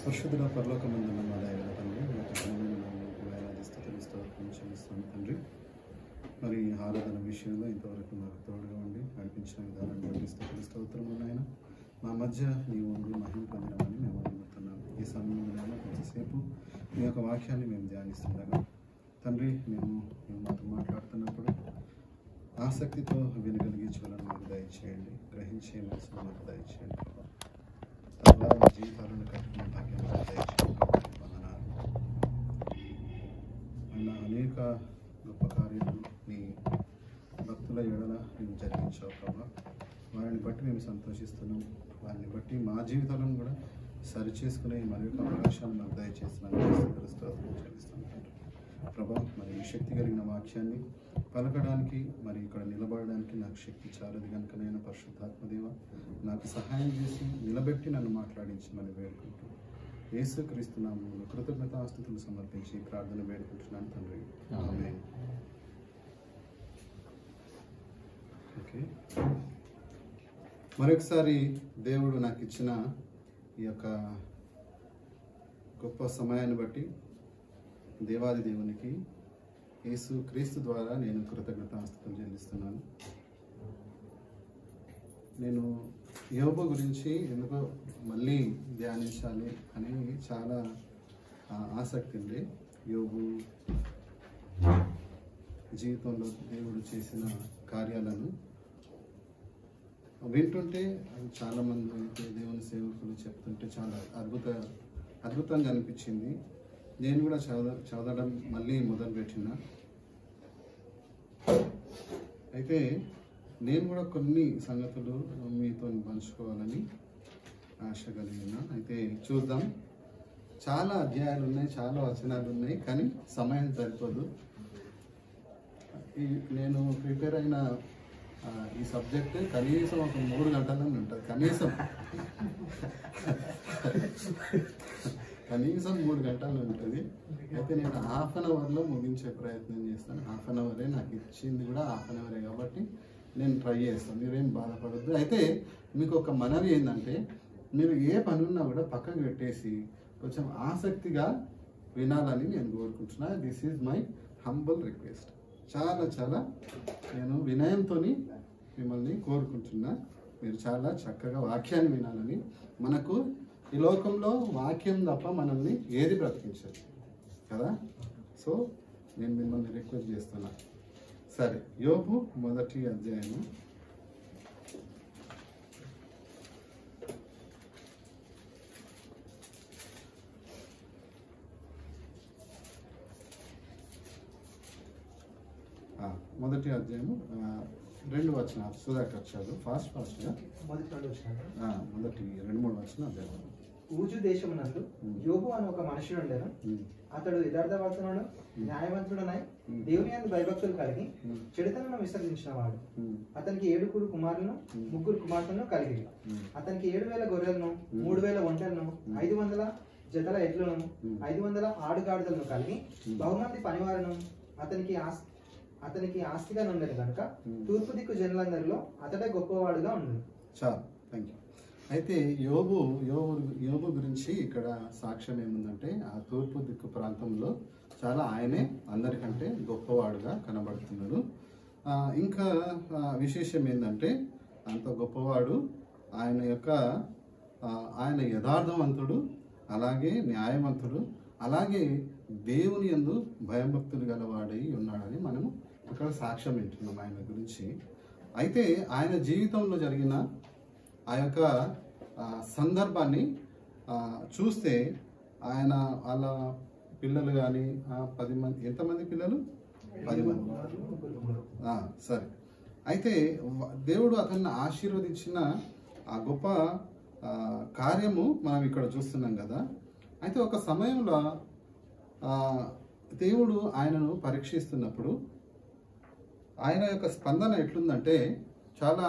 పరిశుద్ధుల పరలోకమందున్న మా దైవ తండ్రి, మీ ఘనమైన నామమునకు వేలాది స్తుతులు స్తోత్రం చెల్లిస్తాను తండ్రి. మరి ఆరాధన విషయంలో ఇంతవరకు నాకు తోడుగా ఉండి నడిపించిన విధానాన్ని బట్టి స్తుతులు స్తోత్రం ఉన్నాయన. మా మధ్య నీ ఉండి మహిమ పొందినామని మేము అనుకుంటున్నాం. ఈ సమయంలో కొంతసేపు మీ యొక్క వాక్యాన్ని మేము ధ్యానిస్తుండగా తండ్రి, మేము మాతో మాట్లాడుతున్నప్పుడు ఆసక్తితో వినగలిగే చెవులను మాకు దయచేయండి, గ్రహించే మనసును మాకు దయచేయండి. తద్వారా మా జీవితాలను కట్టుకునే భాగ్యం దయచేయండి. వందనాలు. ఆయన అనేక గొప్ప కార్యాలు నీ భక్తుల ఎడల మేము జరిగించావు ప్రభా. వారిని బట్టి మేము సంతోషిస్తున్నాం. వారిని బట్టి మా జీవితాలను కూడా సరిచేసుకునే మరి యొక్క అవకాశాన్ని మాకు దయచేస్తున్నాను. చెల్లిస్తున్నాను ప్రభా. మరి శక్తి కలిగిన వాక్యాన్ని పలకడానికి, మరి ఇక్కడ నిలబడడానికి నాకు శక్తి చాలదు కనుక నేను పరిశుద్ధాత్మదేవ నాకు సహాయం చేసి నిలబెట్టి నన్ను మాట్లాడించమని వేడుకుంటూ యేసుక్రీస్తు నామములో కృతజ్ఞతాస్తుతులు సమర్పించి ప్రార్థన వేడుకుంటున్నాను తండ్రి. ఆమేన్. ఓకే, మరొకసారి దేవుడు నాకు ఇచ్చిన ఈ యొక్క గొప్ప సమయాన్ని బట్టి దేవాది దేవునికి యేసు క్రీస్తు ద్వారా నేను కృతజ్ఞతాస్తుతులు చెల్లిస్తున్నాను. నేను యోబు గురించి ఎందుకో మళ్ళీ ధ్యానించాలి అని చాలా ఆసక్తి ఉంది. యోబు జీవితంలో దేవుడు చేసిన కార్యాలను వింటుంటే చాలామంది దేవుని సేవకులు చెప్తుంటే చాలా అద్భుతంగా అనిపించింది. నేను కూడా చదవడం మళ్ళీ మొదలుపెట్టిన. అయితే నేను కూడా కొన్ని సంగతులు మీతో పంచుకోవాలని ఆశ కలిగిన. అయితే చూద్దాం. చాలా అధ్యాయాలు ఉన్నాయి, చాలా వచనాలు ఉన్నాయి, కానీ సమయం సరిపోదు. నేను ప్రిపేర్ అయిన ఈ సబ్జెక్ట్ కనీసం ఒక 3 గంటలని ఉంటుంది. కనీసం 3 గంటలు ఉంటుంది. అయితే నేను హాఫ్ అన్ అవర్లో ముగించే ప్రయత్నం చేస్తాను. హాఫ్ అన్ అవరే నాకు ఇచ్చింది, కూడా హాఫ్ అన్ అవరే కాబట్టి నేను ట్రై చేస్తాను. మీరేం బాధపడద్దు. అయితే మీకు ఒక మనవి ఏంటంటే, మీరు ఏ పని ఉన్నా కూడా పక్కకు పెట్టేసి కొంచెం ఆసక్తిగా వినాలని నేను కోరుకుంటున్నా. This is my humble request. చాలా నేను వినయంతో మిమ్మల్ని కోరుకుంటున్నా. మీరు చాలా చక్కగా వాక్యాన్ని వినాలని. మనకు ఈ లోకంలో వాక్యం తప్ప మనల్ని ఏది బ్రతికించదు కదా. సో నేను మిమ్మల్ని రిక్వెస్ట్ చేస్తున్నా. సరే, యోబు 1వ అధ్యాయము. మొదటి అధ్యాయము 2 వచనాలు. సుధాకర్ చదువు ఫాస్ట్గా. మొదటి 2-3 వచనాలు. ఊజు దేశమునందు యోబు అని ఒక మనుషుడు ఉండెను. అతడు యథార్థవంతుడు, న్యాయవంతుడనై దేవుని యందు భయభక్తులు కలిగి చెడుతనను విసర్జించిన వాడు. అతనికి 7 కుమారులను 3 కుమార్తెలను కలిగి, అతనికి 7,000 గొర్రెలను, 3,000 ఒంటెలను, 500 జతల ఎడ్లను, 500 ఆడుగాడిదలను కలిగి బహుమంది పనివారును అతనికి ఆస్తిగా ఉండేది కనుక తూర్పు దిక్కు జనులందరిలో అతడే గొప్పవాడుగా ఉండేది. చాలా థ్యాంక్ యూ. అయితే యోబు గురించి ఇక్కడ సాక్ష్యం ఏముందంటే, ఆ తూర్పు దిక్కు ప్రాంతంలో చాలా ఆయనే అందరికంటే గొప్పవాడుగా కనబడుతున్నాడు. ఇంకా విశేషం ఏంటంటే, అంత గొప్పవాడు, ఆయన యథార్థవంతుడు, అలాగే న్యాయవంతుడు, అలాగే దేవుని యందు భయభక్తులు గలవాడై ఉన్నాడని మనము ఇక్కడ సాక్ష్యం వింటున్నాం ఆయన గురించి. అయితే ఆయన జీవితంలో జరిగిన ఆ యొక్క సందర్భాన్ని చూస్తే, ఆయన వాళ్ళ పిల్లలు కానీ 10 మంది, ఎంతమంది పిల్లలు? 10 మంది. సరే, అయితే దేవుడు అతన్ని ఆశీర్వదించిన ఆ గొప్ప కార్యము మనం ఇక్కడ చూస్తున్నాం కదా. అయితే ఒక సమయంలో దేవుడు ఆయనను పరీక్షిస్తున్నప్పుడు ఆయన యొక్క స్పందన ఎట్లుందంటే, చాలా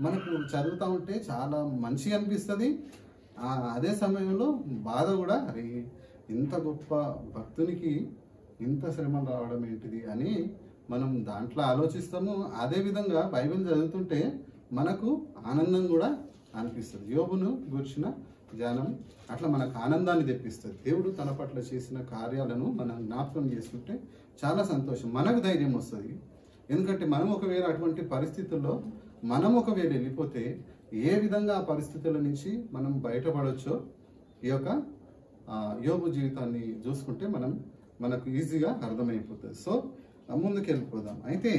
మనకు చదువుతూ ఉంటే చాలా మంచిగా అనిపిస్తుంది. అదే సమయంలో బాధ కూడా, అరే ఇంత గొప్ప భక్తునికి ఇంత శ్రమ రావడం ఏంటిది అని మనం దాంట్లో ఆలోచిస్తాము. అదేవిధంగా బైబిల్ చదువుతుంటే మనకు ఆనందం కూడా అనిపిస్తుంది. యోబును గురించిన ధ్యానం అట్లా మనకు ఆనందాన్ని తెప్పిస్తుంది. దేవుడు తన పట్ల చేసిన కార్యాలను మనం జ్ఞాపకం చేసుకుంటే చాలా సంతోషం, మనకు ధైర్యం వస్తుంది. ఎందుకంటే మనం ఒకవేళ అటువంటి పరిస్థితుల్లో మనం ఒకవేళ వెళ్ళిపోతే ఏ విధంగా ఆ పరిస్థితుల నుంచి మనం బయటపడవచ్చో ఈ యొక్క యోబు జీవితాన్ని చూసుకుంటే మనకు ఈజీగా అర్థమైపోతుంది. సో ముందుకు వెళ్ళిపోదాం. అయితే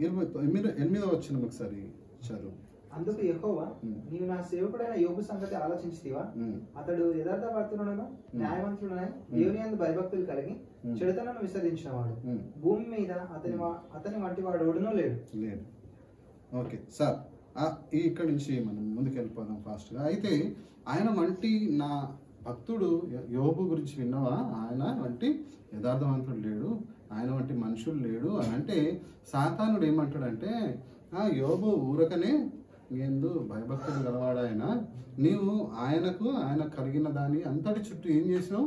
8వ వచనం ఒకసారి చదువు. అందుకు యెహోవా, నీవు నా సేవకుడైన యోబు సంగతి ఆలోచించితివా? అతడు యథార్థవర్తనుడను న్యాయవంతుడనై దేవుని యందు భయభక్తులు కలిగి చెడుతనను విసర్జించినవాడు. భూమి మీద అతని వంటి వాడు లేడు. ఓకే సార్, ఇక్కడ నుంచి మనం ముందుకు వెళ్ళిపోదాం ఫాస్ట్గా. అయితే ఆయన వంటి నా భక్తుడు యోబు గురించి విన్నావా? ఆయన వంటి యథార్థవంతుడు లేడు, ఆయన వంటి మనుషులు లేడు అని అంటే సాతానుడు ఏమంటాడంటే, యోబు ఊరకనే ఎందు భయభక్తులు గలవాడాయన, నీవు ఆయన కలిగిన దాని అంతటి చుట్టూ ఏం చేసినావు?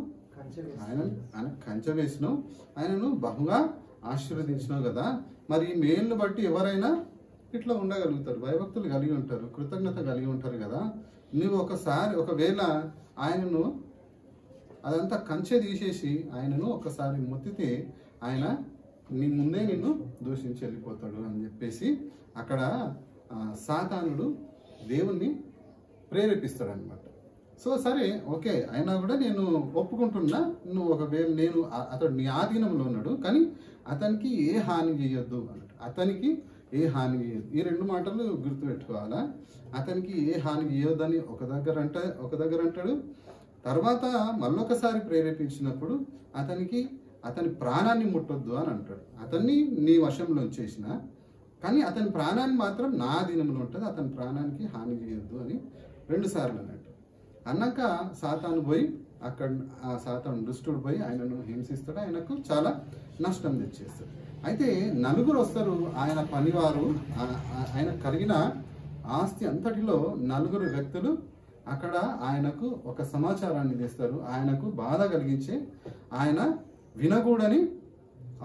ఆయన కంచె వేసినావు, ఆయనను బహుగా ఆశీర్వదించినావు కదా. మరి ఈ మేలును బట్టి ఎవరైనా ఇట్లా ఉండగలుగుతారు, భయభక్తులు కలిగి ఉంటారు, కృతజ్ఞత కలిగి ఉంటారు కదా. నువ్వు ఒకవేళ ఆయనను అదంతా కంచె తీసేసి ఆయనను ఒకసారి మొత్తితే ఆయన నీ ముందే నిన్ను దూషించి వెళ్ళిపోతాడు అని చెప్పేసి అక్కడ సాతానుడు దేవుణ్ణి ప్రేరేపిస్తాడు అనమాట. సో సరే ఓకే, అయినా కూడా నేను ఒప్పుకుంటున్నా, నువ్వు ఒకవేళ అతడు నీ ఆధీనంలో ఉన్నాడు, కానీ అతనికి ఏ హాని చేయొద్దు అన్నట్టు. అతనికి ఏ హాని చేయొద్దు, ఈ 2 మాటలు గుర్తుపెట్టుకోవాలా. అతనికి ఏ హాని చేయొద్దని ఒక దగ్గర అంటాడు. తర్వాత మళ్ళొకసారి ప్రేరేపించినప్పుడు అతని ప్రాణాన్ని ముట్టొద్దు అని అంటాడు. అతన్ని నీ వశంలో ఉంచేసిన, కానీ అతని ప్రాణాన్ని మాత్రం నా అధీనంలో ఉంటుంది, అతని ప్రాణానికి హాని చేయొద్దు అని 2 సార్లు అన్నట్టు. అన్నాక సాతాను పోయి సాతాను దుష్టుడు పోయి ఆయనను హింసిస్తాడు, ఆయనకు చాలా నష్టం తెచ్చేస్తాడు. అయితే 4 వస్తారు ఆయన పనివారు, ఆయన కలిగిన ఆస్తి అంతటిలో 4 వ్యక్తులు అక్కడ ఆయనకు ఒక సమాచారాన్ని తెస్తారు, ఆయనకు బాధ కలిగించే, ఆయన వినకూడని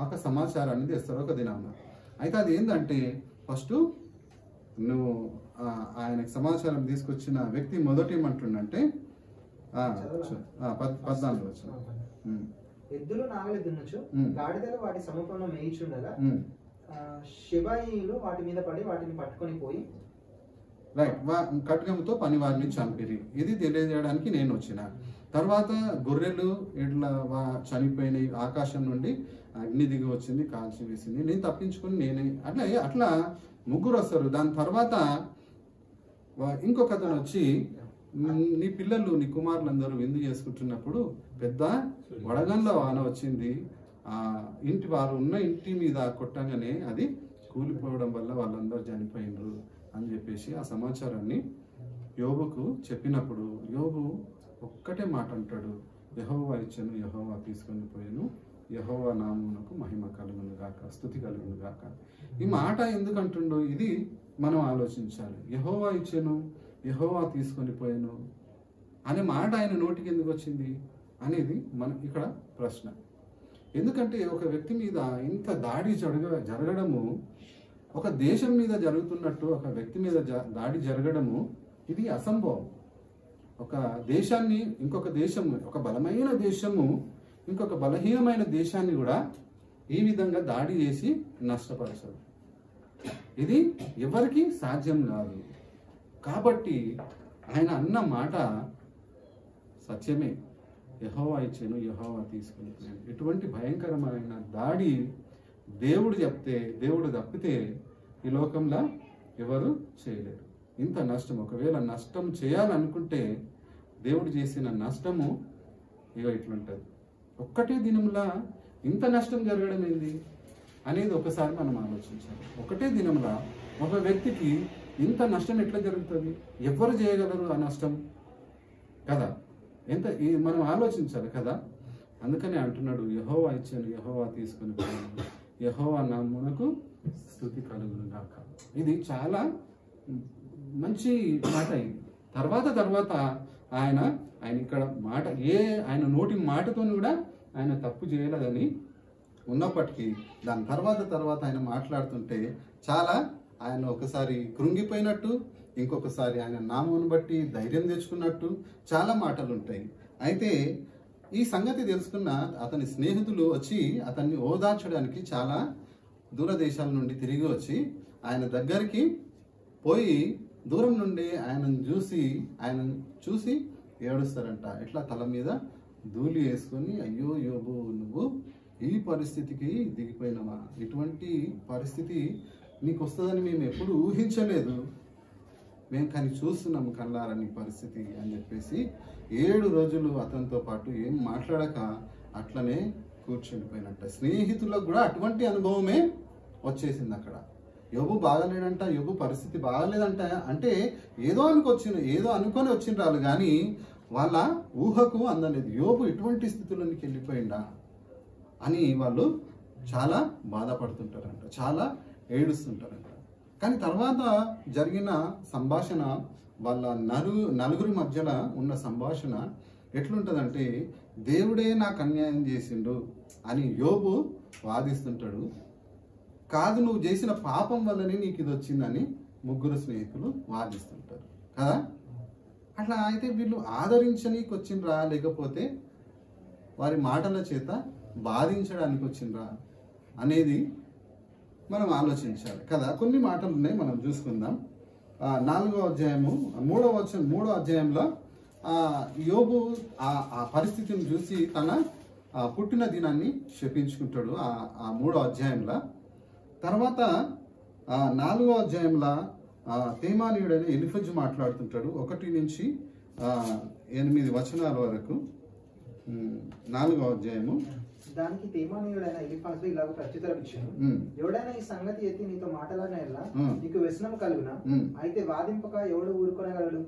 ఒక సమాచారాన్ని తెస్తారు ఒక దినాన. అయితే అది ఏంటంటే, ఫస్ట్ నువ్వు ఆయనకు సమాచారం తీసుకొచ్చిన వ్యక్తి మొదటి ఏమంటుండంటే 14 వచ్చిన, ఎద్దులు నాగలి దున్నుచు గాడిదలు వాటి సమూహంలో మేయిచుండగా షెబాయీయులు వాటి మీద పడి వాటిని పట్టుకొని పోయి ఖడ్గంతో పనివారిని చంపిరి. ఇది తెలియజేయడానికి నేను వచ్చిన. తర్వాత గొర్రెలు ఎడ్ల చనిపోయినాయి, ఆకాశం నుండి అగ్ని దిగి వచ్చింది, కాల్చి వేసింది, నేను తప్పించుకొని నేనే అట్లా 3 వస్తారు. దాని తర్వాత ఇంకొక అతను వచ్చి, నీ పిల్లలు నీ కుమారులందరూ విందు చేసుకుంటున్నప్పుడు పెద్ద వడగండ్ల వాన వచ్చింది, వారు ఉన్న ఇంటి మీద కొట్టంగానే అది కూలిపోవడం వల్ల వాళ్ళందరూ చనిపోయినరు అని చెప్పేసి ఆ సమాచారాన్ని యోబుకు చెప్పినప్పుడు యోబు ఒక్కటే మాట అంటాడు, యెహోవా ఇచ్చెను, యెహోవా తీసుకొని పోయాను, యెహోవా నామమునకు మహిమ కలుగును గాక, స్తుతి కలుగును గాక. ఈ మాట ఎందుకు అంటుండో ఇది మనం ఆలోచించాలి. యెహోవా ఇచ్చెను, యెహోవా తీసుకొని పోయాను అనే మాట ఆయన నోటికి ఎందుకు వచ్చింది అనేది ఇక్కడ ప్రశ్న. ఎందుకంటే ఒక వ్యక్తి మీద ఇంత దాడి జరగడము, ఒక దేశం మీద జరుగుతున్నట్టు ఒక వ్యక్తి మీద దాడి జరగడము ఇది అసంభవం. ఒక దేశాన్ని ఇంకొక దేశము, ఒక బలమైన దేశము ఇంకొక బలహీనమైన దేశాన్ని కూడా ఈ విధంగా దాడి చేసి నష్టపరచదు. ఇది ఎవరికి సాధ్యం కాదు. కాబట్టి ఆయన అన్న మాట సత్యమే, యెహోవా ఇచ్చాను, యెహోవా తీసుకుని పోయాను. ఇటువంటి భయంకరమైన దాడి దేవుడు తప్పితే ఈ లోకంలో ఎవరు చేయలేరు. ఇంత నష్టం, ఒకవేళ నష్టం చేయాలనుకుంటే దేవుడు చేసిన నష్టము ఇట్లుంటుంది. ఒక్కటే దినంలా ఇంత నష్టం జరగడం ఏంది అనేది ఒకసారి మనం ఆలోచించాలి. ఒకటే దినంలా ఒక వ్యక్తికి ఇంత నష్టం ఎట్లా జరుగుతుంది? ఎవరు చేయగలరు ఆ నష్టం కదా? మనం ఆలోచించాలి కదా. అందుకనే అంటున్నాడు, యెహోవా ఇచ్చాను, యెహోవా తీసుకొని పోయాను, యెహోవా నామమునకు స్తుతి కలుగును గాక. ఇది చాలా మంచి మాట. ఇది తర్వాత ఆయన ఇక్కడ మాట ఆయన నోటి మాటతో కూడా ఆయన తప్పు చేయలేదని ఉన్నప్పటికీ దాని తర్వాత ఆయన మాట్లాడుతుంటే చాలా ఆయన ఒకసారి కృంగిపోయినట్టు, ఇంకొకసారి ఆయన నామమును బట్టి ధైర్యం తెచ్చుకున్నట్టు చాలా మాటలు ఉంటాయి. అయితే ఈ సంగతి తెలుసుకున్న అతని స్నేహితులు వచ్చి అతన్ని ఓదార్చడానికి చాలా దూరదేశాల నుండి తిరిగి వచ్చి ఆయన దగ్గరికి పోయి దూరం నుండి ఆయనను చూసి ఏడుస్తారంట. ఎట్లా తల మీద ధూళి వేసుకొని, అయ్యో యోబు, నువ్వు ఈ పరిస్థితికి దిగిపోయినావా, ఇటువంటి పరిస్థితి నీకు వస్తుందని మేము ఎప్పుడు ఊహించలేదు, మేము కానీ చూస్తున్నాము కళ్ళారా నీ పరిస్థితి అని చెప్పేసి 7 రోజులు అతనితో పాటు ఏం మాట్లాడక అట్లనే కూర్చుండిపోయినట్ట. స్నేహితులకు కూడా అటువంటి అనుభవమే వచ్చేసింది. అక్కడ యోబు బాగాలేడంట, యోబు పరిస్థితి బాగాలేదంట అంటే ఏదో అనుకొని వచ్చిండ్రాలు కానీ వాళ్ళ ఊహకు అందలేదు. యోబు ఇటువంటి స్థితిలోనికి వెళ్ళిపోయిందా అని వాళ్ళు చాలా బాధపడుతుంటారంట, చాలా ఏడుస్తుంటారంట. కానీ తర్వాత జరిగిన సంభాషణ, వాళ్ళ నలుగురి మధ్యలో ఉన్న సంభాషణ ఎట్లుంటుందంటే, దేవుడే నాకు అన్యాయం చేసిండు అని యోబు వాదిస్తుంటాడు. కాదు, నువ్వు చేసిన పాపం వల్లనే నీకు ఇది వచ్చిందని ముగ్గురు స్నేహితులు వాదిస్తుంటారు కదా. అట్లా అయితే వీళ్ళు ఆదరించనీకి వచ్చిండ్రా, లేకపోతే వారి మాటల చేత బాధించడానికి వచ్చిండ్రా అనేది మనం ఆలోచించాలి కదా. కొన్ని మాటలు ఉన్నాయి, మనం చూసుకుందాం. 4వ అధ్యాయము 3వ అధ్యాయంలో యోబు ఆ పరిస్థితిని చూసి తన పుట్టిన దినాన్ని శపించుకుంటాడు ఆ 3వ అధ్యాయంలో. తర్వాత 4వ అధ్యాయంలో తేమానీయుడైన ఎలీఫజు మాట్లాడుతుంటాడు. 1 నుంచి 8 వచనాల వరకు 4వ అధ్యాయము. దానికి తేమానీయుడైన ఎలీఫజు ఇలాగ ప్రత్యుత్తరం ఇచ్చాను, ఎవడైనా ఈ సంగతి ఎత్తి నీతో మాట్లాడినలా నీకు వ్యసనం కలుగునా, అయితే వాదింపక ఎవడు ఊరుకొనగలడు?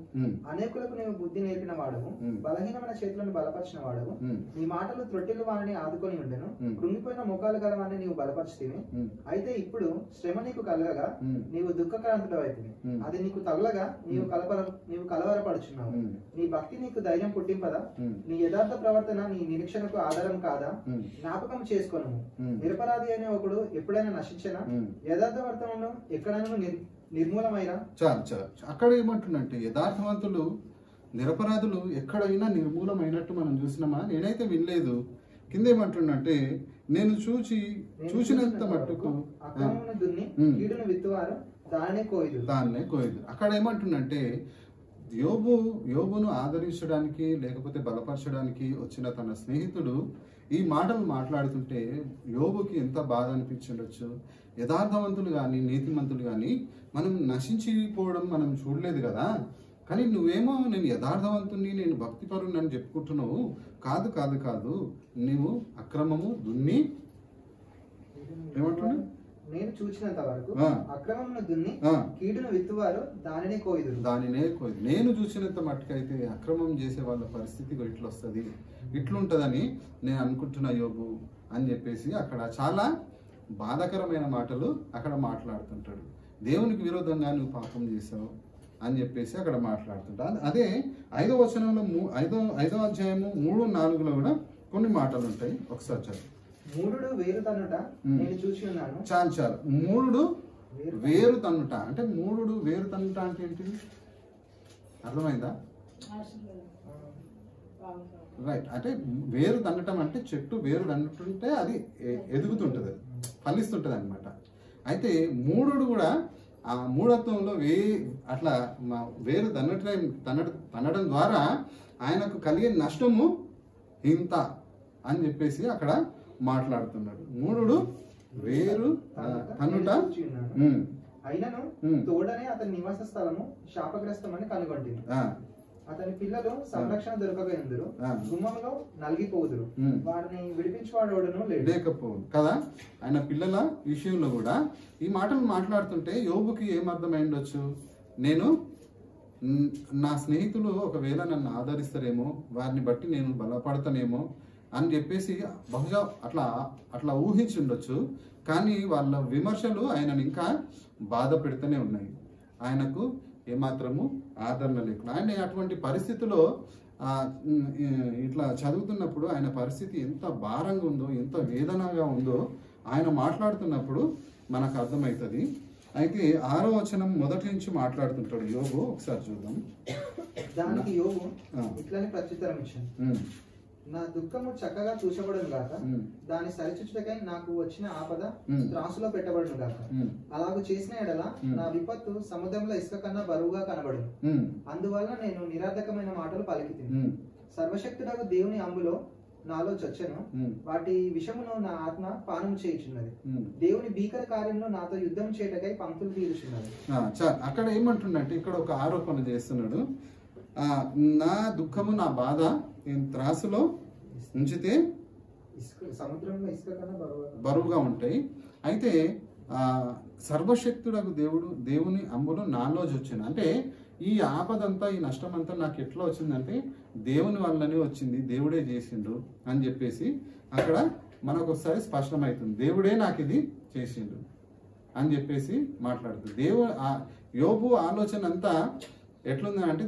అనేకులకు నీవు బుద్ధి నేర్పిన వాడవు, బలహీనమైన చేతులను బలపరిచిన వాడవు, నీ మాటలు త్రొట్టిల్లు వారిని ఆదుకొని ఉండెను, కృంగిపోయిన ముఖాలు గల వారిని నీవు బలపరిచితివి. అయితే ఇప్పుడు శ్రమ నీకు కలగగా నీవు దుఃఖక్రాంతుడవైతివి, అది నీకు తగలగా నీవు కలవరపడుచున్నావు. నీ భక్తి నీకు ధైర్యం పుట్టింపదా? నీ యథార్థ ప్రవర్తన నీ నిరీక్షణకు ఆధారం కాదా? జ్ఞాపకం చేసుకోను, నిరపరాధి అనే ఒకడు ఎప్పుడైనా నశించనా? యథార్థవర్తనంలో ఎక్కడైనా నిర్మూలమైనా? చాలు అక్కడ ఏమంటుందంటే, యథార్థవంతులు నిరపరాధులు ఎక్కడైనా నిర్మూలమైనట్టు మనం చూసినామా? నేనైతే వినలేదు. కింద ఏమంటుండంటే, నేను చూసినంత మట్టుకు అక్రమమును దున్ని కీడును విత్తువారు దాన్నే కోయుదు. అక్కడ ఏమంటుండంటే, యోబును ఆదరించడానికి లేకపోతే బలపరచడానికి వచ్చిన తన స్నేహితుడు ఈ మాటలు మాట్లాడుతుంటే యోబుకి ఎంత బాధ అనిపించవచ్చు. యథార్థవంతులు కానీ నీతిమంతులు కానీ మనం నశించిపోవడం మనం చూడలేదు కదా. కానీ నువ్వేమో నేను యథార్థవంతుని, నేను భక్తిపరుని అని చెప్పుకుంటున్నావు. కాదు, నువ్వు అక్రమము దున్ని ఏమంటున్నావు? నేను చూసినంత వరకు అక్రమమును దున్ని కీడును విత్తువారు దానినే కోయుదు. నేను చూసినంత మట్టుకైతే అక్రమం చేసే వాళ్ళ పరిస్థితి ఇట్లా వస్తుంది, ఇట్లుంటదని నేను అనుకుంటున్నా యోబు అని చెప్పేసి అక్కడ చాలా బాధాకరమైన మాటలు అక్కడ మాట్లాడుతుంటాడు. దేవునికి విరోధంగా నువ్వు పాపం చేసావు అని చెప్పేసి అక్కడ మాట్లాడుతుంటా. అదే 5వ వచనంలో 5వ అధ్యాయము 3, 4లో కూడా కొన్ని మాటలు ఉంటాయి. ఒకసారి చదువు. మూఢుడు వేరు తన్నుట నేను చూసి ఉన్నాను. చాలు. మూఢుడు వేరు తన్నుట అంటే, మూఢుడు వేరు తన్నుట అంటే ఏంటిది? అర్థమైందా? రైట్. అంటే వేరు తన్నటం అంటే చెట్టు వేరు తన్నుతుంటే అది ఎదుగుతుంటుంది, ఫలిస్తుంటుంది అనమాట. అయితే మూఢుడు కూడా ఆ మూఢత్వంలో అట్లా వేరు తన్నడం ద్వారా ఆయనకు కలిగే నష్టము ఇంత అని చెప్పేసి అక్కడ మాట్లాడుతున్నాడు. మూఢుడు వేరు తన్నుట అయినను తోడనే అతని నివాస స్థలము శాపగ్రస్తమని కనుగొంటుంది. అతని పిల్లలు సంరక్షణ దొరకగలరు, గుమ్మంలో నలిగిపోదురు, వారిని విడిపించేవాడును లేకపోవు కదా. ఆయన పిల్లల విషయంలో కూడా ఈ మాటలు మాట్లాడుతుంటే యోబుకి ఏమర్థమైండొచ్చు? నేను నా స్నేహితులు ఒకవేళ నన్ను ఆదరిస్తారేమో, వారిని బట్టి నేను బలపడతానేమో అని చెప్పేసి బహుశా అట్లా ఊహించి ఉండొచ్చు. కానీ వాళ్ళ విమర్శలు ఆయనను ఇంకా బాధ పెడుతూనే ఉన్నాయి. ఆయనకు ఏమాత్రము ఆదరణ లేకుండా ఆయన అటువంటి పరిస్థితిలో ఇట్లా చదువుతున్నప్పుడు ఆయన పరిస్థితి ఎంత భారంగా ఉందో, ఎంత వేదనగా ఉందో ఆయన మాట్లాడుతున్నప్పుడు మనకు అర్థమవుతుంది. అయితే 6వ వచనం మొదటి నుంచి మాట్లాడుతుంటాడు యోబు, ఒకసారి చూద్దాం. దానికి యోబు ఇట్లని ప్రత్యుత్తరం ఇచ్చాను, నా దుఃఖము చక్కగా తూచబడును గాక, దాని సరిచుచుటకై నాకు వచ్చిన ఆపద త్రాసులో పెట్టబడును గాక. అలాగూ చేసిన ఎడల నా విపత్తు సముద్రంలో ఇసుక కన్నా బరువుగా కనబడును. అందువల్ల నేను నిరర్ధకమైన మాటలు పలికితిని. సర్వశక్తుడగు దేవుని అంబులో నాలో చొచ్చెను, వాటి విషమును నా ఆత్మ పానము చేయుచున్నది. దేవుని భీకర కార్యంలో నాతో యుద్ధం చేయటకై పంక్తులు తీరుచున్నది. అక్కడ ఏమంటుండంటే, ఇక్కడ ఒక ఆరోపణ చేస్తున్నాడు. నా దుఃఖము నా బాధ త్రాసులో ఉంచితే సముద్రంలో ఇసుక కన్నా బరువుగా ఉంటాయి. అయితే సర్వశక్తుడకు దేవుని అంబులో నాలో వచ్చాను. అంటే ఈ ఆపదంతా, ఈ నష్టం అంతా నాకు ఎట్లా వచ్చిందంటే దేవుని వల్లనే వచ్చింది, దేవుడే చేసిండు అని చెప్పేసి అక్కడ మనకు ఒకసారి స్పష్టమవుతుంది. దేవుడే నాకు ఇది చేసిండు అని చెప్పేసి మాట్లాడుతుంది. యోబు ఆలోచన అంతా ఎట్లుందంటే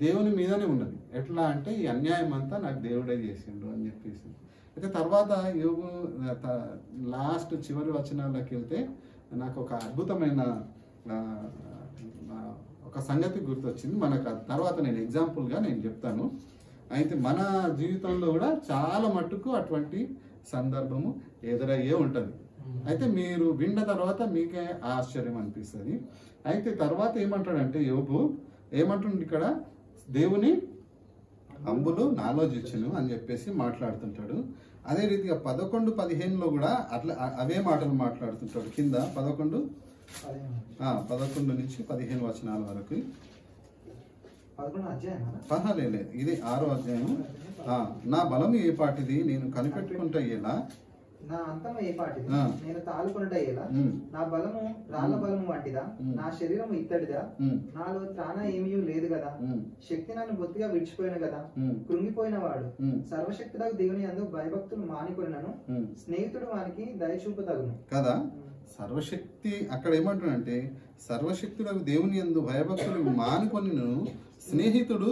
దేవుని మీదనే ఉన్నది. ఎట్లా అంటే ఈ అన్యాయం అంతా నాకు దేవుడే చేసిండు అని చెప్పేసి. అయితే తర్వాత యోబు లాస్ట్ చివరి వచనాల్లోకి వెళ్తే నాకు ఒక అద్భుతమైన ఒక సంగతి గుర్తొచ్చింది. మనకు తర్వాత నేను ఎగ్జాంపుల్గా నేను చెప్తాను. అయితే మన జీవితంలో కూడా చాలా మట్టుకు అటువంటి సందర్భము ఎదురయ్యే ఉంటుంది. అయితే మీరు విన్న తర్వాత మీకే ఆశ్చర్యం అనిపిస్తుంది. అయితే తర్వాత ఏమంటాడంటే యోబు ఏమంటుండే, ఇక్కడ దేవుని అంబులు నాలో చుచ్చెను అని చెప్పేసి మాట్లాడుతుంటాడు. అదే రీతిగా 11:15లో కూడా అట్లా అవే మాటలు మాట్లాడుతుంటాడు. కింద 11 నుంచి 15 వచనాల వరకు. లేదు, ఇది 6వ అధ్యాయం. నా బలం ఏ పాటిది, నేను కనిపెట్టుకుంటా ఎలా, నా అంతము ఏ పాటిది, నేను తాలుకొనుట ఎలా, నా బలము రాళ్ళ బలము వంటిదా, నా శరీరము ఇత్తడిదా, నాలో త్రాణ ఏమీ లేదు కదా, శక్తి నన్ను బొత్తిగా విడిచిపోయిన కదా, కృంగిపోయిన వాడు సర్వశక్తుడకు దేవుని యందు భయభక్తులు మానికొనినను, స్నేహితుడు వానికి దయచూపదగును కదా. సర్వశక్తి అక్కడ ఏమంటాడంటే, సర్వశక్తుడకు దేవుని యందు భయభక్తులు మానికొనినను స్నేహితుడు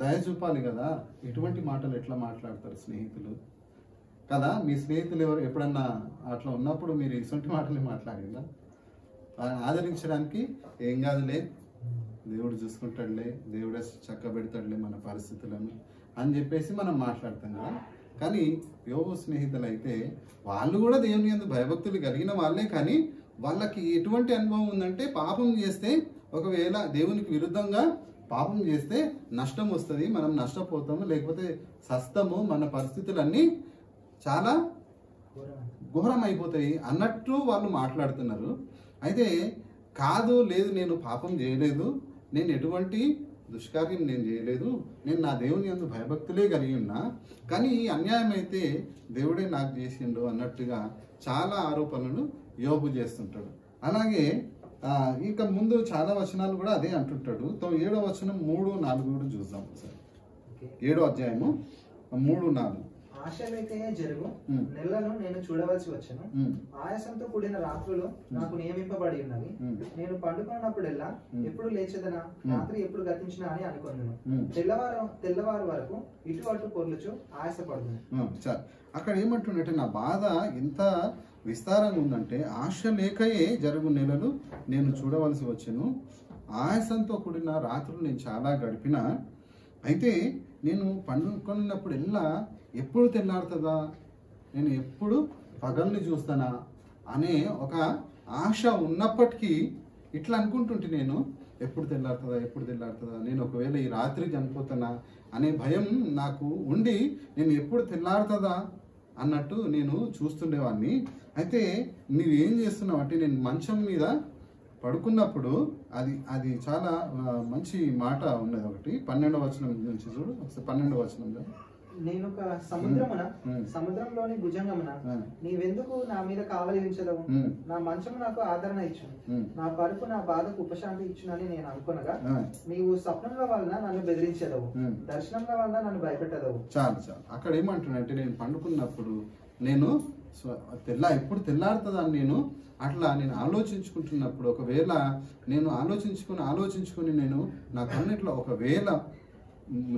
దయ చూపాలి కదా. ఎటువంటి మాటలు ఎట్లా మాట్లాడతారు స్నేహితులు కదా. మీ స్నేహితులు ఎవరు ఎప్పుడన్నా అట్లా ఉన్నప్పుడు మీరు ఇటువంటి మాటలు మాట్లాడిందా? ఆదరించడానికి ఏం కాదులే, దేవుడు చూసుకుంటాడులే, దేవుడే చక్కబెడతాడులే మన పరిస్థితులను అని చెప్పేసి మనం మాట్లాడతాం కదా. కానీ యోబు స్నేహితులు అయితే వాళ్ళు కూడా దేవుని యందు భయభక్తులు కలిగిన వాళ్ళే. కానీ వాళ్ళకి ఎటువంటి అనుభవం ఉందంటే, పాపం చేస్తే, ఒకవేళ దేవునికి విరుద్ధంగా పాపం చేస్తే నష్టం వస్తుంది, మనం నష్టపోతాము, లేకపోతే సస్తము, మన పరిస్థితులన్నీ చాలా ఘోరం అయిపోతాయి అన్నట్టు వాళ్ళు మాట్లాడుతున్నారు. అయితే కాదు, లేదు, నేను పాపం చేయలేదు, నేను ఎటువంటి దుష్కార్యం నేను చేయలేదు, నేను నా దేవుని యందు భయభక్తులే కలిగి ఉన్నా, కానీ ఈ అన్యాయం అయితే దేవుడే నాకు చేసిండు అన్నట్టుగా చాలా ఆరోపణలు యోబు చేస్తుంటాడు. అలాగే ఇంకా ముందు చాలా వచనాలు కూడా అదే అంటుంటాడు. 7వ వచనం 3-4 కూడా చూద్దాం ఒకసారి. 7వ అధ్యాయము 3-4. ఆశలైతే జరుగు నెలను నేను చూడవలసి వచ్చాను, ఆయాసంతో కూడిన రాత్రులు నాకు నియమింపబడి ఉన్నవి. నేను పండుకున్నప్పుడెల్లా ఎప్పుడు లేచదనా, రాత్రి ఎప్పుడు గతించినా అని అనుకున్నాను. తెల్లవారు వరకు ఇటు అటు పొర్లుచు ఆయాసపడుతుంది. అక్కడ ఏమంటుందంటే, నా బాధ ఎంత విస్తారంగా ఉందంటే, ఆశ లేకయే జరుగు నెలలు నేను చూడవలసి వచ్చాను, ఆయాసంతో కూడిన రాత్రులు నేను చాలా గడిపిన. అయితే నేను పండుకున్నప్పుడెల్లా ఎప్పుడు తెల్లారుతుందా, నేను ఎప్పుడు పగల్ని చూస్తానా అనే ఒక ఆశ ఉన్నప్పటికీ ఇట్లా అనుకుంటుంటే, నేను ఎప్పుడు తెల్లారుతుందా, నేను ఒకవేళ ఈ రాత్రి చనిపోతానా అనే భయం నాకు ఉండి, నేను ఎప్పుడు తెల్లారుతుందా అన్నట్టు నేను చూస్తుండేవాడిని. అయితే నువ్వేం చేస్తున్నావు అంటే, నేను మంచం మీద పడుకున్నప్పుడు అది చాలా మంచి మాట ఉన్నది. ఒకటి 12వ వచనం నుంచి చూడు, 12వ వచనంలో, నేను ఒక సముద్రంలోని భుజంగమున నీవెందుకు నా మీద కావలి ఉంచదవు, నా మంచము నాకు ఆదరణ ఇచ్చును, నా పరుపు నా బాధకు ఉపశాంతి ఇచ్చునని నేను అనుకునగా, నీవు స్వప్నంల వలన నన్ను బెదిరించదవు, దర్శనంల వలన నన్ను భయపెట్టదవు. చాలు అక్కడ ఏమంటున్నానంటే, నేను పండుకున్నప్పుడు నేను ఎప్పుడు తెల్లారుతుందని నేను ఆలోచించుకుంటున్నప్పుడు, ఒకవేళ నేను ఆలోచించుకుని నేను నా కన్నిట్లో ఒకవేళ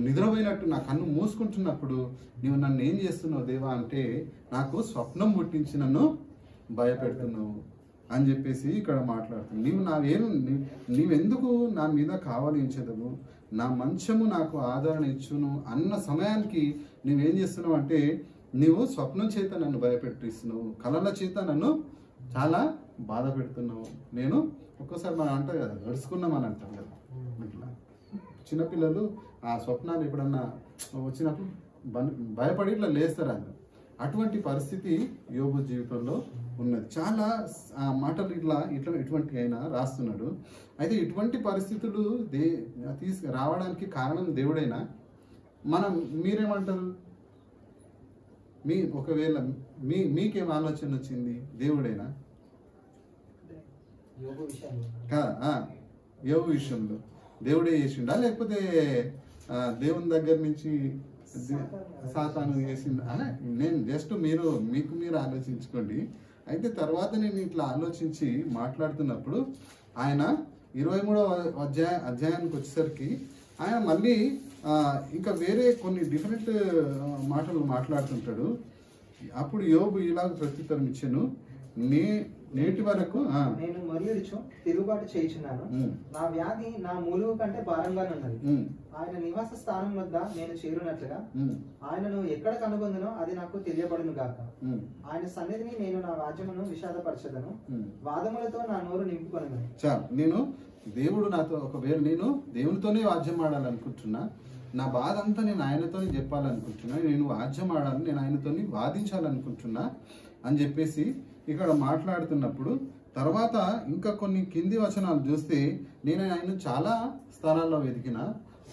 నిద్రపోయినట్టు నా కన్ను మూసుకుంటున్నప్పుడు, నీవు నన్ను ఏం చేస్తున్నావు దేవా అంటే, నాకు స్వప్నం పుట్టించి నన్ను భయపెడుతున్నావు అని చెప్పేసి ఇక్కడ మాట్లాడుతుంది. నీవెందుకు నా మీద కావలించదవు, నా మంచము నాకు ఆదరణ ఇచ్చును అన్న సమయానికి నువ్వేం చేస్తున్నావు అంటే నీవు స్వప్నం చేత నన్ను భయపెట్టిస్తున్నావు, కళల చేత నన్ను చాలా బాధ పెడుతున్నావు. నేను ఒక్కోసారి మనం అంటారు కదా, గడుచుకున్నామని అంటారు కదా, ఇట్లా చిన్నపిల్లలు ఆ స్వప్నాలు ఎప్పుడన్నా వచ్చినప్పుడు భయపడి ఇట్లా లేస్తారు. అటువంటి పరిస్థితి యోబు జీవితంలో ఉన్నది. చాలా మాటలు ఇటువంటి అయినా రాస్తున్నాడు. అయితే ఇటువంటి పరిస్థితులు రావడానికి కారణం దేవుడైనా మీరేమంటారు? ఒకవేళ మీకేం ఆలోచన వచ్చింది? దేవుడైనా యోబు విషయంలో దేవుడే చేసిండా, లేకపోతే దేవుని దగ్గర నుంచి సాతాను చేసిందా? నేను జస్ట్ మీరు ఆలోచించుకోండి. అయితే తర్వాత నేను ఇట్లా ఆలోచించి మాట్లాడుతున్నప్పుడు ఆయన 23వ అధ్యాయానికి వచ్చేసరికి ఆయన మళ్ళీ ఇంకా వేరే కొన్ని డిఫరెంట్ మాటలు మాట్లాడుతుంటాడు. అప్పుడు యోబు ఇలాగ ప్రత్యుత్తరం ఇచ్చాను, నేటి వరకు నేను మరియుడుచు తిరుగుబాటు చేయుచున్నాను, నా వ్యాధి నా మూలుగు కంటే భారంగానే ఉన్నది. ఆయన నివాస స్థానం వద్ద నేను చేరునట్లుగా ఆయనను ఎక్కడ కనుగొందునో అది నాకు తెలియబడును గాక. ఆయన సన్నిధిని నేను నా రాజ్యమును విషాదపరచదను, వాదములతో నా నోరు నింపుకొను. నేను దేవుడు నాతో, ఒకవేళ నేను దేవునితోనే వాద్యం ఆడాలనుకుంటున్నా, నా బాధ అంతా నేను ఆయనతోనే చెప్పాలనుకుంటున్నా, నేను వాద్యం ఆడాలి, నేను ఆయనతోని వాదించాలనుకుంటున్నా అని చెప్పేసి ఇక్కడ మాట్లాడుతున్నప్పుడు తర్వాత ఇంకా కొన్ని కింది వచనాలు చూస్తే నేను ఆయన చాలా స్థానాల్లో వెతికిన,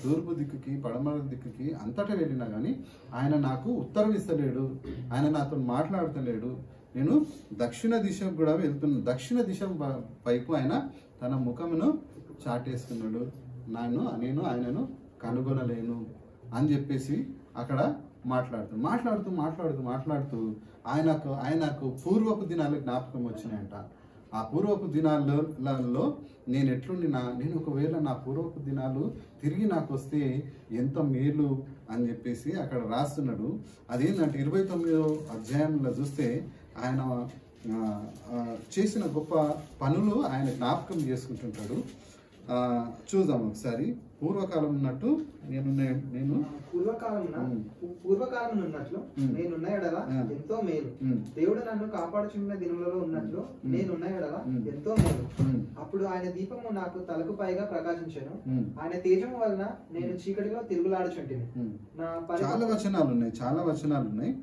తూర్పు దిక్కుకి పడమర దిక్కుకి అంతటా వెళ్ళినా కానీ ఆయన నాకు ఉత్తరం ఇస్తలేడు, ఆయన నాతో మాట్లాడతలేడు. నేను దక్షిణ దిశకు కూడా వెళ్తున్నా, దక్షిణ దిశ వైపు ఆయన తన ముఖమును చాటేస్తున్నాడు, నేను ఆయనను కనుగొనలేను అని చెప్పేసి అక్కడ మాట్లాడుతూ ఆయనకు పూర్వపు దినాలు జ్ఞాపకం వచ్చినాయంట. ఆ పూర్వపు దినాలలో నేను ఒకవేళ నా పూర్వపు దినాలు తిరిగి నాకు వస్తే ఎంత మేలు అని చెప్పేసి అక్కడ రాస్తున్నాడు. అదేంటంటే 29వ అధ్యాయంలో చూస్తే ఆయన చేసిన గొప్ప పనులు ఆయన జ్ఞాపకం చేసుకుంటుంటాడు. చూద్దాం ఒకసారి. పూర్వకాలం ఉన్నట్టు నేను పూర్వకాలం ఉన్నట్లు నేనున్న ఎడల ఎంతో మేలు, దేవుడు నన్ను కాపాడుచున్న దినములలో ఉన్నట్లు నేనున్న ఎడల ఎంతో మేలు. అప్పుడు ఆయన దీపము నాకు తలకు పైగా ప్రకాశించెను, ఆయన తేజము వలన నేను చీకటిలో తిరుగులాడుచుంటిని. చాలా వచనాలు ఉన్నాయి.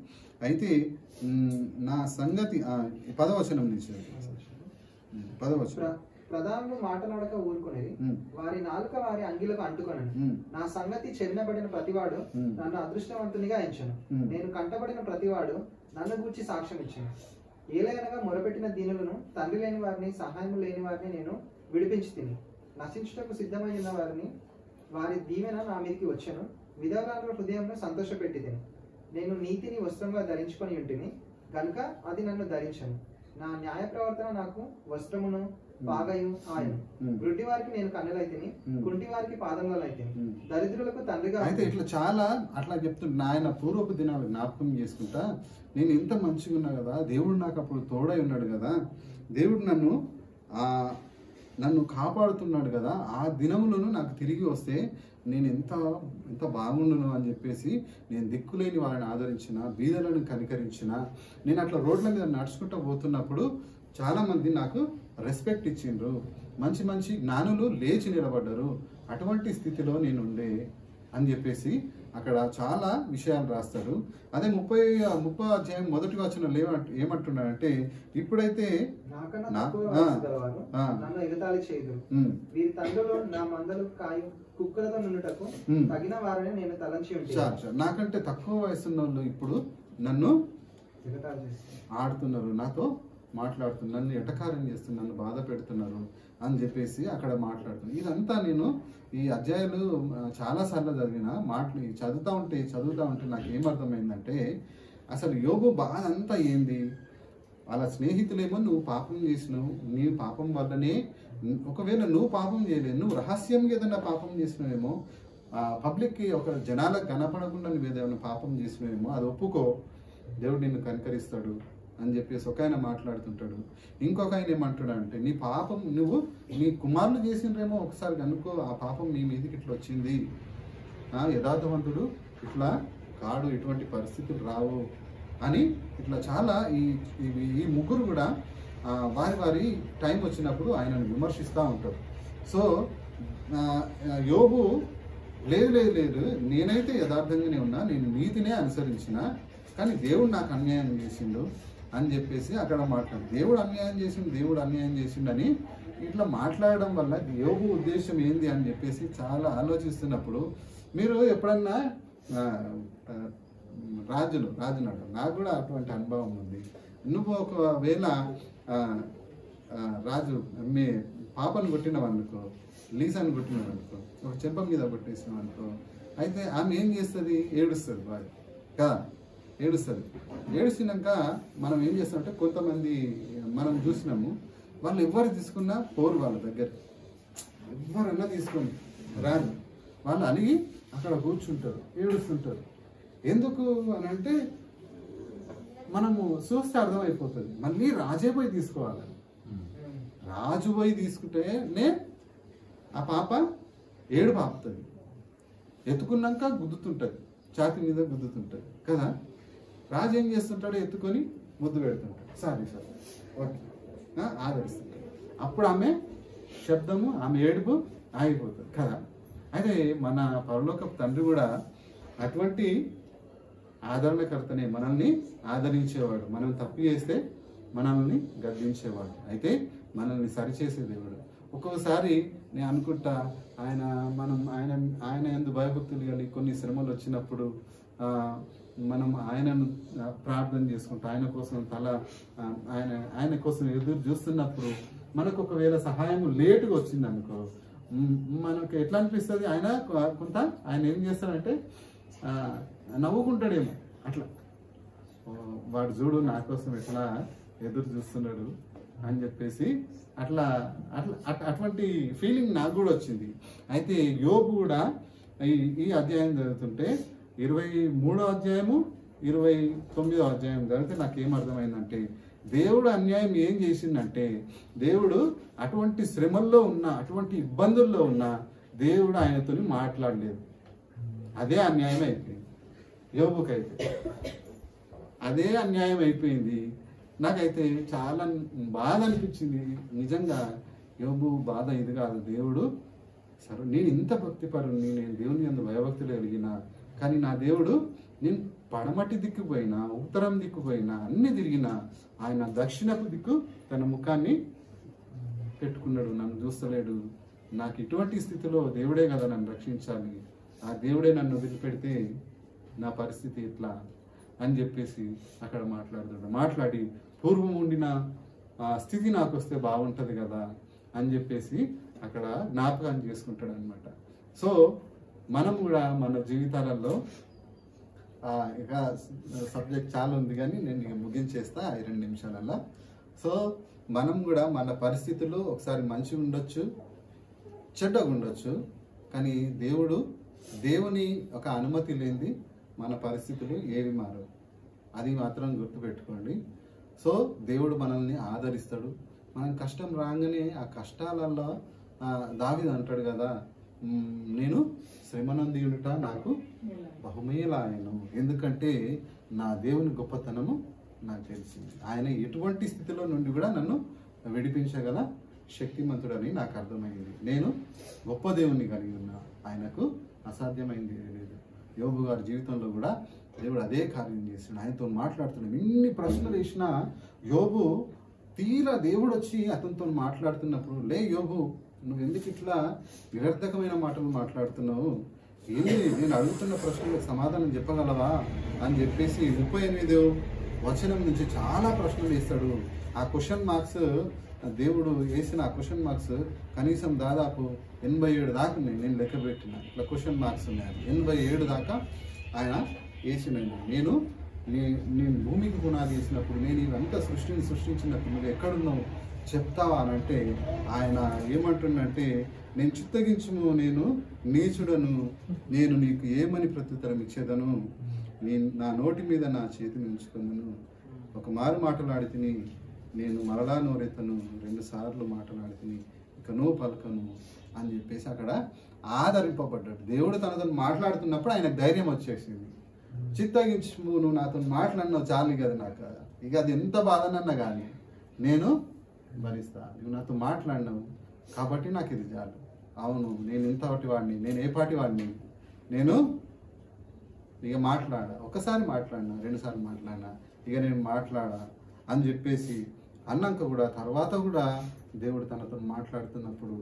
అయితే నా సంగతి 10వ వచనం నుంచి 10వ వచనం, ప్రధానులు మాటలాడక ఊరుకునేది, వారి నాలుక వారి అంగిలకు అంటుకొనను. నా సంగతి చెవినబడిన ప్రతివాడు నన్ను అదృష్టవంతునిగా ఎంచను, నేను కంటబడిన ప్రతివాడు నన్ను గూర్చి సాక్ష్యం ఇచ్చాను. ఏలైనగా మొరపెట్టిన దీనులను, తండ్రి లేని వారిని, సహాయం లేని వారిని నేను విడిపించి తిని, నశించుటకు సిద్ధమై ఉన్న వారి దీవెన నా మీదకి వచ్చాను. విధవరాల హృదయంలో సంతోషపెట్టి తిని, నేను నీతిని వస్త్రంగా ధరించుకొని ఉంటిని కనుక అది నన్ను ధరించను. నా న్యాయ ప్రవర్తన నాకు వస్త్రమును పాగయు ఆయన. గుడ్డి వారికి నేను కన్నులైతిని, కుంటి వారికి పాదములైతిని, దరిద్రులకు తండ్రిగా. అయితే ఇట్లా చాలా అట్లా చెప్తుంటా, ఆయన పూర్వపు దినాలు జ్ఞాపకం చేసుకుంటా, నేను ఎంత మంచిగా ఉన్నా కదా, దేవుడు నాకు అప్పుడు తోడై ఉన్నాడు కదా, దేవుడు నన్ను కాపాడుతున్నాడు కదా, ఆ దినములను నాకు తిరిగి వస్తే నేను ఎంత బాగుండును అని చెప్పేసి నేను దిక్కులేని వారిని ఆదరించిన, బీదలను కనికరించిన, నేను అట్లా రోడ్ల మీద నడుచుకుంటూ పోతున్నప్పుడు చాలామంది నాకు రెస్పెక్ట్ ఇచ్చిండ్రు, మంచి జ్ఞానులు లేచి నిలబడ్డారు, అటువంటి స్థితిలో నేను ఉండే అని చెప్పేసి అక్కడ చాలా విషయాలు రాస్తారు. అదే 30వ అధ్యాయం 1వ వచనంలో ఏమంటున్నాడంటే, ఇప్పుడైతే నన్ను ఎగతాళి చేయదు, వీరి తండ్రులు నా మందలు కాయు కుక్కలతో నుండుటకు తగిన వారిని నేను తలంచి ఉంటాను. నాకంటే తక్కువ వయసున్న వాళ్ళు ఇప్పుడు నన్ను ఆడుతున్నారు, నాతో మాట్లాడుతున్నారు, నన్ను ఎటకారం చేస్తున్నారు, నన్ను బాధ పెడుతున్నారు అని చెప్పేసి అక్కడ మాట్లాడుతున్నాను. ఇదంతా నేను ఈ అధ్యాయాలు చాలాసార్లు చదివిన మాటలు చదువుతా ఉంటే నాకు ఏమర్థమైందంటే, అసలు యోబు బాధ అంతా ఏంది, వాళ్ళ స్నేహితులేమో నువ్వు పాపం చేసినావు, నీ పాపం వల్లనే, ఒకవేళ నువ్వు పాపం చేయలేదు, నువ్వు రహస్యంగా ఏదైనా పాపం చేసినావేమో, పబ్లిక్కి ఒక జనాలకు కనపడకుండా నువ్వు ఏదైనా పాపం చేసినావేమో, అది ఒప్పుకో, దేవుడు నిన్ను కనికరిస్తాడు అని చెప్పేసి ఒక ఆయన మాట్లాడుతుంటాడు. ఇంకొక ఆయన ఏమంటాడు అంటే, నీ పాపం నువ్వు నీ కుమారులు చేసిండ్రేమో ఒకసారి కనుక్కో, ఆ పాపం నీ మీదకి ఇట్లా వచ్చింది, యథార్థవంతుడు ఇట్లా కాడు, ఇటువంటి పరిస్థితులు రావు అని ఇట్లా చాలా ఈ ముగ్గురు కూడా వారి టైం వచ్చినప్పుడు ఆయనను విమర్శిస్తూ ఉంటారు. సో యోబు లేదు లేదు లేదు, నేనైతే యథార్థంగానే ఉన్నా, నేను నీతినే అనుసరించిన, కానీ దేవుడు నాకు అన్యాయం చేసిండు అని చెప్పేసి అక్కడ దేవుడు అన్యాయం చేసిండు అని ఇట్లా మాట్లాడడం వల్ల యోబు ఉద్దేశం ఏంది అని చెప్పేసి చాలా ఆలోచిస్తున్నప్పుడు, మీరు ఎప్పుడన్నా రాజును నాకు కూడా అటువంటి అనుభవం ఉంది. నువ్వు ఒకవేళ రాజు మీ పాపను కొట్టినవనుకో, లీసాను కొట్టినవనుకో, ఒక చెంప మీద కొట్టేసినవనుకో, అయితే ఆమె ఏం చేస్తుంది? ఏడుస్తుంది బాగా కదా, ఏడుస్తున్నాక మనం ఏం చేస్తామంటే, కొంతమంది మనం చూసినాము, వాళ్ళు ఎవరు తీసుకున్నా పోరు వాళ్ళ దగ్గర, ఎవరన్నా తీసుకొని రాదు, వాళ్ళు అలిగి అక్కడ కూర్చుంటారు, ఏడుస్తుంటారు. ఎందుకు అని అంటే మనము చూస్తే అర్థమైపోతుంది. మళ్ళీ రాజే పోయి తీసుకోవాలి, రాజు పోయి తీసుకుంటేనే ఆ పాప ఏడు పాపుతుంది, ఎత్తుకున్నాక గుద్దుతుంటుంది, ఛాతి మీద గుద్దుతుంటుంది కదా. రాజు ఏం చేస్తుంటాడు? ఎత్తుకొని ముద్దు పెడుతుంటాడు, సారీ ఓకే ఆదరిస్తుంటాడు. అప్పుడు ఆమె శబ్దము, ఆమె ఏడుపు ఆగిపోతుంది కదా. అయితే మన పరలోకపు తండ్రి కూడా అటువంటి ఆదరణకర్తనే, మనల్ని ఆదరించేవాడు. మనం తప్పు చేస్తే మనల్ని గద్దించేవాడు, అయితే మనల్ని సరిచేసే దేవుడు. ఒక్కొక్కసారి నేను అనుకుంటా, ఆయన యందు భయభక్తులు కలిగి కొన్ని శ్రమలు వచ్చినప్పుడు మనం ఆయనను ప్రార్థన చేసుకుంటూ ఆయన కోసం ఆయన కోసం ఎదురు చూస్తున్నప్పుడు మనకు ఒకవేళ సహాయం లేటుగా వచ్చింది అనుకో, మనకు ఎట్లా అనిపిస్తుంది? ఆయన ఏం చేస్తాడంటే నవ్వుకుంటాడేమో, అట్లా వాడు చూడు నా కోసం ఎట్లా ఎదురు చూస్తున్నాడు అని చెప్పేసి అటువంటి ఫీలింగ్ నాకు కూడా వచ్చింది. అయితే యోబు కూడా ఈ అధ్యాయం చదువుతుంటే 23వ అధ్యాయము 29వ అధ్యాయం చదివితే నాకేం అర్థమైందంటే, దేవుడు అన్యాయం ఏం చేసిందంటే, దేవుడు అటువంటి శ్రమల్లో ఉన్న, అటువంటి ఇబ్బందుల్లో ఉన్న దేవుడు ఆయనతో మాట్లాడలేదు. అదే అన్యాయం అయిపోయింది యోబుకైతే, అదే అన్యాయం అయిపోయింది. నాకైతే చాలా బాధ అనిపించింది నిజంగా. యోబు బాధ ఇది కాదు, దేవుడు సరే నేను ఇంత భక్తిపరుని, నేను దేవుని యందు భయభక్తులు కలిగిన, కానీ నా దేవుడు నేను పడమటి దిక్కు పోయినా, ఉత్తరం దిక్కు పోయినా, అన్ని తిరిగినా ఆయన దక్షిణపు దిక్కు తన ముఖాన్ని పెట్టుకున్నాడు, నన్ను చూస్తలేడు. నాకు ఇటువంటి స్థితిలో దేవుడే కదా నన్ను రక్షించాలి, ఆ దేవుడే నన్ను వదిలిపెడితే నా పరిస్థితి ఎట్లా అని చెప్పేసి అక్కడ మాట్లాడి పూర్వం ఉండిన స్థితి నాకు వస్తే బాగుంటుంది కదా అని చెప్పేసి అక్కడ జ్ఞాపకం చేసుకుంటాడు అనమాట. సో మనం కూడా మన జీవితాలలో ఇక సబ్జెక్ట్ చాలా ఉంది కానీ నేను ముగించేస్తా 2 నిమిషాలలో. సో మనం కూడా మన పరిస్థితులు ఒకసారి మంచిగా ఉండొచ్చు, చెడ్డగా ఉండొచ్చు, కానీ దేవుని ఒక అనుమతి లేనిది మన పరిస్థితులు ఏవి మారవు, అది మాత్రం గుర్తుపెట్టుకోండి. సో దేవుడు మనల్ని ఆదరిస్తాడు. మనం కష్టం రాగానే ఆ కష్టాలలో దావీదు అంటాడు కదా, నేను శ్రమనందియుడుట నాకు బహుమేలాయను, ఎందుకంటే నా దేవుని గొప్పతనము నాకు తెలిసింది. ఆయన ఎటువంటి స్థితిలో నుండి కూడా నన్ను విడిపించగల శక్తిమంతుడని నాకు అర్థమైంది. నేను గొప్ప దేవుని కలిగి ఉన్నా, ఆయనకు అసాధ్యమైంది లేదు. యోబు గారి జీవితంలో కూడా దేవుడు అదే కార్యం చేస్తున్నాడు, ఆయనతో మాట్లాడుతున్నాడు. ఎన్ని ప్రశ్నలు వేసినా యోబు తీరా దేవుడు వచ్చి అతనితో మాట్లాడుతున్నప్పుడు, లే యోబు, నువ్వు ఎందుకు ఇట్లా నిరర్థకమైన మాటలు మాట్లాడుతున్నావు, ఏంది నేను అడుగుతున్న ప్రశ్నలకు సమాధానం చెప్పగలవా అని చెప్పేసి 38వ వచనం నుంచి చాలా ప్రశ్నలు వేస్తాడు. ఆ క్వశ్చన్ మార్క్స్ దేవుడు వేసిన ఆ క్వశ్చన్ మార్క్స్ కనీసం దాదాపు 87 దాకా ఉన్నాయి. నేను లెక్క పెట్టిన ఇట్లా క్వశ్చన్ మార్క్స్ ఉన్నాయి, 87 దాకా ఆయన వేసినాను. నేను భూమికి పునాది వేసినప్పుడు, నేను ఇవంతా సృష్టించినప్పుడు నువ్వు ఎక్కడున్నావు చెప్తావా అని అంటే ఆయన ఏమంటుండంటే, నేను చిత్తగించుము, నేను నీచుడను, నేను నీకు ఏమని ప్రత్యుత్తరం ఇచ్చేదను, నేను నా నోటి మీద నా చేతిని ఉంచుకున్నాను, ఒక మారు మాటలాడి తిని నేను మరలా నోరెత్తను, 2 సార్లు మాటలాడి తిని ఇకనూ పలకను అని చెప్పేసి అక్కడ ఆదరింపబడ్డాడు. దేవుడు తనతో మాట్లాడుతున్నప్పుడు ఆయనకు ధైర్యం వచ్చేసింది. చిత్తగించు, నువ్వు నాతో మాట్లాడినావు చాలు కదా, నాకు ఇక అది ఎంత బాధనన్నా కానీ నేను భరిస్తా, నువ్వు నాతో మాట్లాడినావు కాబట్టి నాకు ఇది చాలు. అవును, నేను ఎంతటి వాడిని, నేను ఏ పాటి వాడిని, నేను ఇక ఒకసారి మాట్లాడినా, 2 సార్లు మాట్లాడినా, ఇక నేను మాట్లాడా అని చెప్పేసి అన్నాక కూడా తర్వాత కూడా దేవుడు తనతో మాట్లాడుతున్నప్పుడు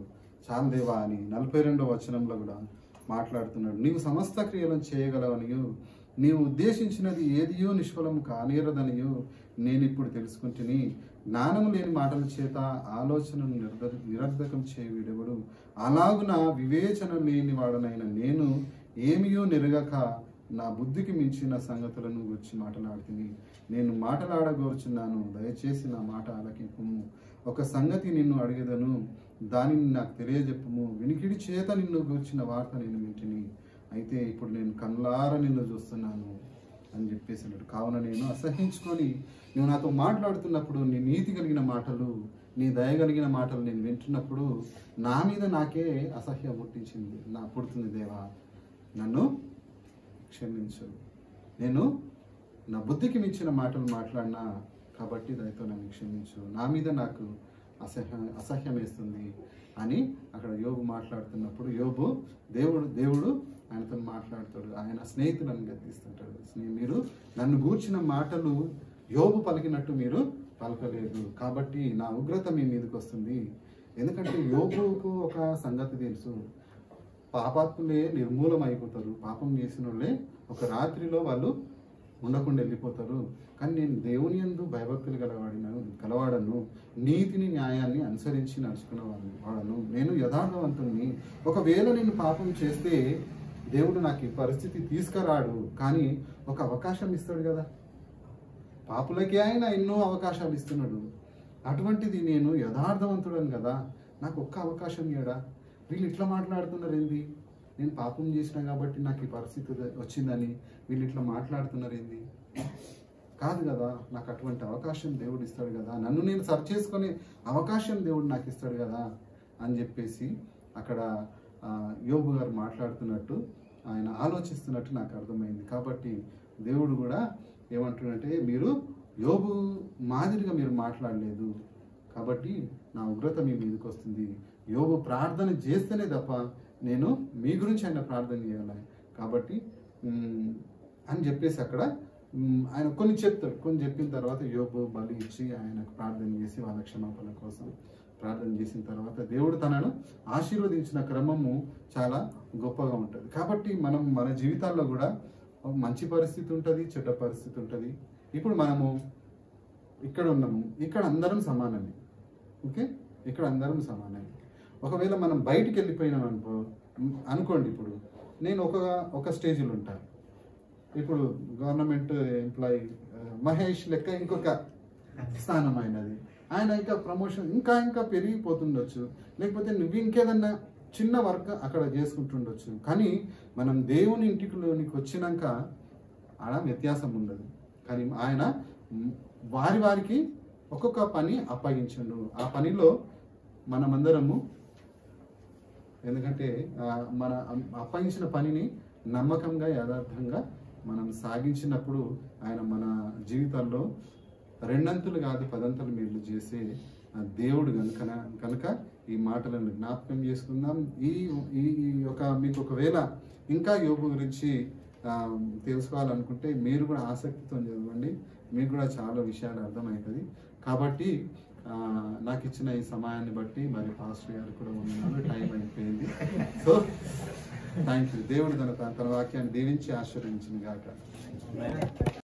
చాలు దేవా అని 42వ వచనంలో కూడా మాట్లాడుతున్నాడు. నీవు సమస్త క్రియలను చేయగలవనియు, నీవు ఉద్దేశించినది ఏదియో నిష్ఫలము కానేరదనియు నేను ఇప్పుడు తెలుసుకుంటుని. జ్ఞానము లేని మాటల చేత ఆలోచనను నిరర్ధకం చేయవిడెవడు. అలాగున వివేచన లేని వాడనైన నేను ఏమియో నెరగక నా బుద్ధికి మించిన సంగతులను గురించి మాట్లాడుతుంది. నేను మాట్లాడగోరుచున్నాను, దయచేసి నా మాట ఆలకింపుము. ఒక సంగతి నిన్ను అడిగేదను, దానిని నాకు తెలియజెప్పుము. వినికిడి చేత నిన్ను గూర్చిన వార్త నేను వింటిని, అయితే ఇప్పుడు నేను కళ్ళార నిన్ను చూస్తున్నాను అని చెప్పేసినాడు. కావున నేను అసహించుకొని నువ్వు నాతో మాట్లాడుతున్నప్పుడు నీ నీతి కలిగిన మాటలు, నీ దయ కలిగిన మాటలు నేను వింటున్నప్పుడు నా మీద నాకే అసహ్యం పుట్టించింది. పుడుతుంది దేవా, నన్ను క్షమించు. నేను నా బుద్ధికి మించిన మాటలు మాట్లాడినా కాబట్టి దయతో నన్ను క్షమించు. నా మీద నాకు అసహ్యం వేస్తుంది అని అక్కడ యోబు మాట్లాడుతున్నప్పుడు దేవుడు ఆయనతో మాట్లాడతాడు. ఆయన స్నేహితులను గద్దిస్తుంటాడు. మీరు నన్ను గూర్చిన మాటలు యోబు పలికినట్టు మీరు పలకలేదు కాబట్టి నా ఉగ్రత మీ మీదకి వస్తుంది. ఎందుకంటే యోబుకు ఒక సంగతి తెలుసు, పాపాత్ములే నిర్మూలం అయిపోతారు, పాపం చేసిన వాళ్ళే ఒక రాత్రిలో వాళ్ళు ఉండకుండా వెళ్ళిపోతారు. కానీ నేను దేవుని యందు భయభక్తులు గలవాడను, నీతిని న్యాయాన్ని అనుసరించి నడుచుకున్న వాడను, నేను యథార్థవంతుణ్ణి. ఒకవేళ నేను పాపం చేస్తే దేవుడు నాకు ఈ పరిస్థితి తీసుకురాడు, కానీ ఒక అవకాశం ఇస్తాడు కదా. పాపులకే ఆయన ఎన్నో అవకాశాలు ఇస్తున్నాడు. అటువంటిది నేను యథార్థవంతుడను కదా, నాకు ఒక్క అవకాశం ఇయ్యడా? వీళ్ళు ఇట్లా మాట్లాడుతున్నారు ఏంది? నేను పాపం చేసినా కాబట్టి నాకు ఈ పరిస్థితి వచ్చిందని వీళ్ళు ఇట్లా మాట్లాడుతున్నారు ఏంది? కాదు కదా, నాకు అటువంటి అవకాశం దేవుడు ఇస్తాడు కదా, నన్ను నేను సర్చ్ చేసుకునే అవకాశం దేవుడు నాకు ఇస్తాడు కదా అని చెప్పేసి అక్కడ యోబు గారు మాట్లాడుతున్నట్టు, ఆయన ఆలోచిస్తున్నట్టు నాకు అర్థమైంది. కాబట్టి దేవుడు కూడా ఏమంటున్నాడంటే, మీరు యోబు మాదిరిగా మీరు మాట్లాడలేదు కాబట్టి నా ఉగ్రత మీ మీదకి వస్తుంది. యోబు ప్రార్థన చేస్తేనే తప్ప నేను మీ గురించి ఆయన ప్రార్థన చేయాలి కాబట్టి అని చెప్పేసి అక్కడ ఆయన కొన్ని చెప్తాడు. కొన్ని చెప్పిన తర్వాత యోబు బలి ఇచ్చి ఆయనకు ప్రార్థన చేసి వాళ్ళ క్షమాపణ కోసం ప్రార్థన చేసిన తర్వాత దేవుడు తనను ఆశీర్వదించిన క్రమము చాలా గొప్పగా ఉంటుంది. కాబట్టి మనం మన జీవితాల్లో కూడా మంచి పరిస్థితి ఉంటుంది, చెడ్డ పరిస్థితి ఉంటుంది. ఇప్పుడు మనము ఇక్కడ ఉన్నాము, ఇక్కడ అందరం సమానమే. ఓకే, ఇక్కడ అందరం సమానమే. ఒకవేళ మనం బయటికి వెళ్ళిపోయినాం అనుకోండి, ఇప్పుడు నేను ఒక స్టేజ్లో ఉంటాను. ఇప్పుడు గవర్నమెంట్ ఎంప్లాయీ మహేష్ లెక్క ఇంకొక స్థానం అయినది, ఆయన ఇంకా ప్రమోషన్ ఇంకా పెరిగిపోతుండొచ్చు, లేకపోతే నువ్వు ఇంకేదన్నా చిన్న వర్క్ అక్కడ చేసుకుంటుండొచ్చు. కానీ మనం దేవుని ఇంటిలోనికి వచ్చినాక ఆడ వ్యత్యాసం ఉండదు. కానీ ఆయన వారికి ఒక్కొక్క పని అప్పగించండు. ఆ పనిలో మనమందరము, ఎందుకంటే మన అప్పగించిన పనిని నమ్మకంగా యథార్థంగా మనం సాగించినప్పుడు ఆయన మన జీవితాల్లో 2 అంతులు కాదు 10 అంతులు మేలు చేసే దేవుడు కనుక ఈ మాటలను జ్ఞాపకం చేసుకుందాం. మీకు ఒకవేళ ఇంకా యోబు గురించి తెలుసుకోవాలనుకుంటే మీరు కూడా ఆసక్తితో చదవండి, మీకు కూడా చాలా విషయాలు అర్థమవుతుంది. కాబట్టి నాకు ఇచ్చిన ఈ సమయాన్ని బట్టి మరి పాస్టర్ గారు కూడా ఉన్నారు, టైం అయిపోయింది. So thank you. దేవుడు తన వాక్యాన్ని దీవించి ఆశీర్వదించిన గాక.